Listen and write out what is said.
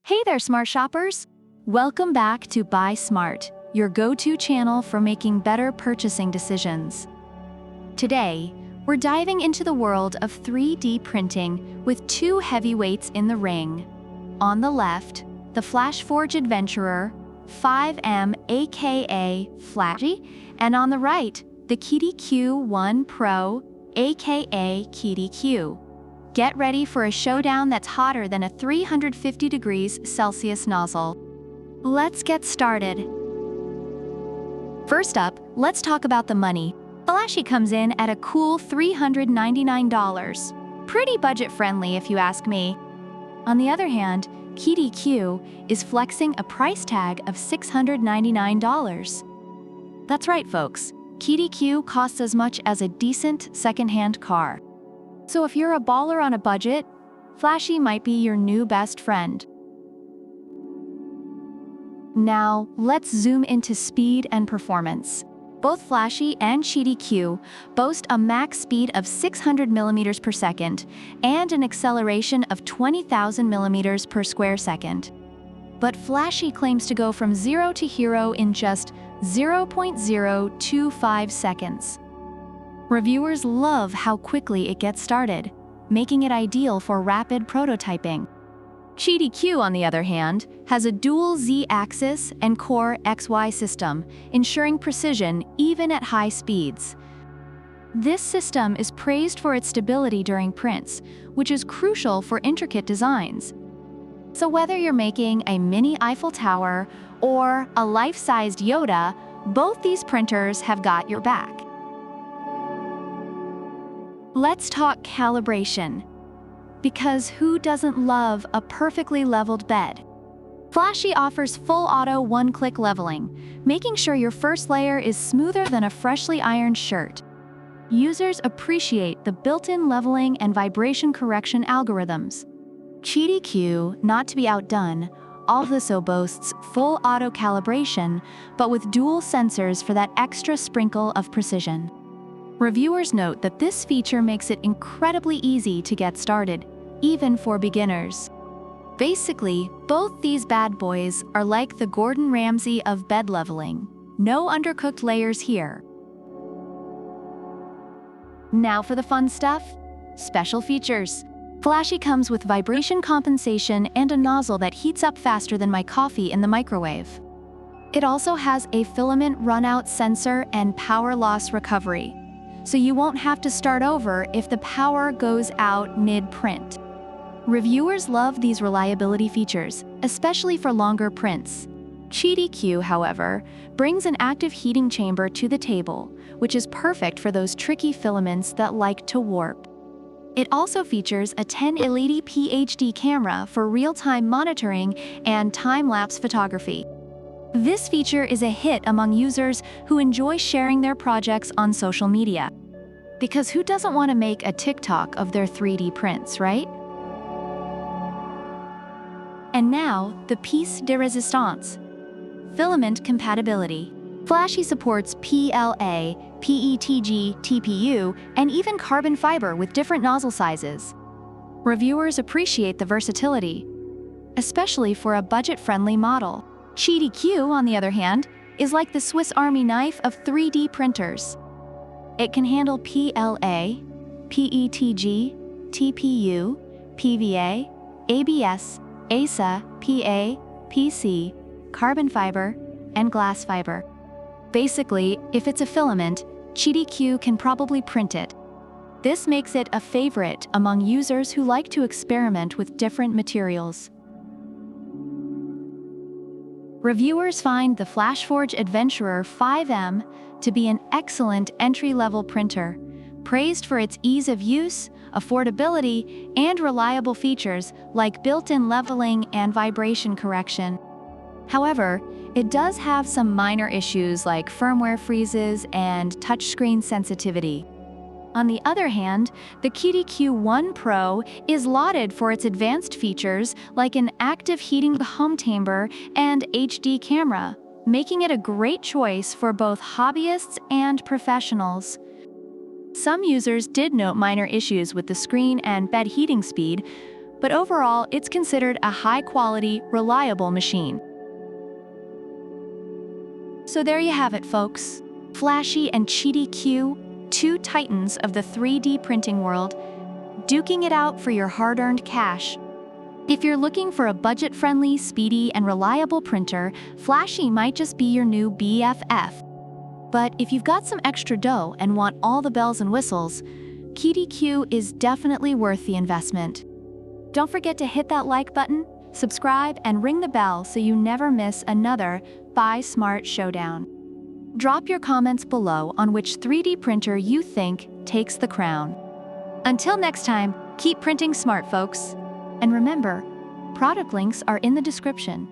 Hey there, smart shoppers! Welcome back to Buy Smart, your go-to channel for making better purchasing decisions. Today, we're diving into the world of 3D printing with two heavyweights in the ring. On the left, the Flashforge Adventurer 5M aka Flashy, and on the right, the Qidi Q1 Pro aka Qidi Q. Get ready for a showdown that's hotter than a 350 degrees Celsius nozzle. Let's get started. First up, let's talk about the money. Flashy comes in at a cool $399. Pretty budget-friendly if you ask me. On the other hand, Qidi Q is flexing a price tag of $699. That's right, folks. Qidi Q costs as much as a decent second-hand car. So if you're a baller on a budget, Flashy might be your new best friend. Now, let's zoom into speed and performance. Both Flashy and Qidi Q boast a max speed of 600 millimeters per second and an acceleration of 20,000 millimeters per square second. But Flashy claims to go from 0 to hero in just 0.025 seconds. Reviewers love how quickly it gets started, making it ideal for rapid prototyping. Qidi Q, on the other hand, has a dual Z-axis and core XY system, ensuring precision even at high speeds. This system is praised for its stability during prints, which is crucial for intricate designs. So whether you're making a mini Eiffel Tower or a life-sized Yoda, both these printers have got your back. Let's talk calibration. Because who doesn't love a perfectly leveled bed? Flashy offers full auto one-click leveling, making sure your first layer is smoother than a freshly ironed shirt. Users appreciate the built-in leveling and vibration correction algorithms. Qidi Q, not to be outdone, also boasts full auto calibration, but with dual sensors for that extra sprinkle of precision. Reviewers note that this feature makes it incredibly easy to get started, even for beginners. Basically, both these bad boys are like the Gordon Ramsay of bed leveling. No undercooked layers here. Now for the fun stuff, special features. Flashy comes with vibration compensation and a nozzle that heats up faster than my coffee in the microwave. It also has a filament runout sensor and power loss recovery, so you won't have to start over if the power goes out mid-print. Reviewers love these reliability features, especially for longer prints. Qidi Q, however, brings an active heating chamber to the table, which is perfect for those tricky filaments that like to warp. It also features a 1080p HD camera for real-time monitoring and time-lapse photography. This feature is a hit among users who enjoy sharing their projects on social media. Because who doesn't want to make a TikTok of their 3D prints, right? And now, the piece de resistance. Filament compatibility. Flashy supports PLA, PETG, TPU, and even carbon fiber with different nozzle sizes. Reviewers appreciate the versatility, especially for a budget-friendly model. Qidi Q, on the other hand, is like the Swiss Army knife of 3D printers. It can handle PLA, PETG, TPU, PVA, ABS, ASA, PA, PC, carbon fiber, and glass fiber. Basically, if it's a filament, Qidi Q can probably print it. This makes it a favorite among users who like to experiment with different materials. Reviewers find the Flashforge Adventurer 5M to be an excellent entry-level printer, praised for its ease of use, affordability, and reliable features like built-in leveling and vibration correction. However, it does have some minor issues like firmware freezes and touchscreen sensitivity. On the other hand, the Qidi Q1 Pro is lauded for its advanced features like an active heating home chamber and HD camera, making it a great choice for both hobbyists and professionals. Some users did note minor issues with the screen and bed heating speed, but overall, it's considered a high-quality, reliable machine. So there you have it, folks. Flashy and Qidi Q, two titans of the 3D printing world, duking it out for your hard-earned cash. If you're looking for a budget-friendly, speedy, and reliable printer, Flashy might just be your new BFF. But if you've got some extra dough and want all the bells and whistles, Qidi Q is definitely worth the investment. Don't forget to hit that like button, subscribe, and ring the bell so you never miss another Buy Smart Showdown. Drop your comments below on which 3D printer you think takes the crown. Until next time, keep printing smart, folks. And remember, product links are in the description.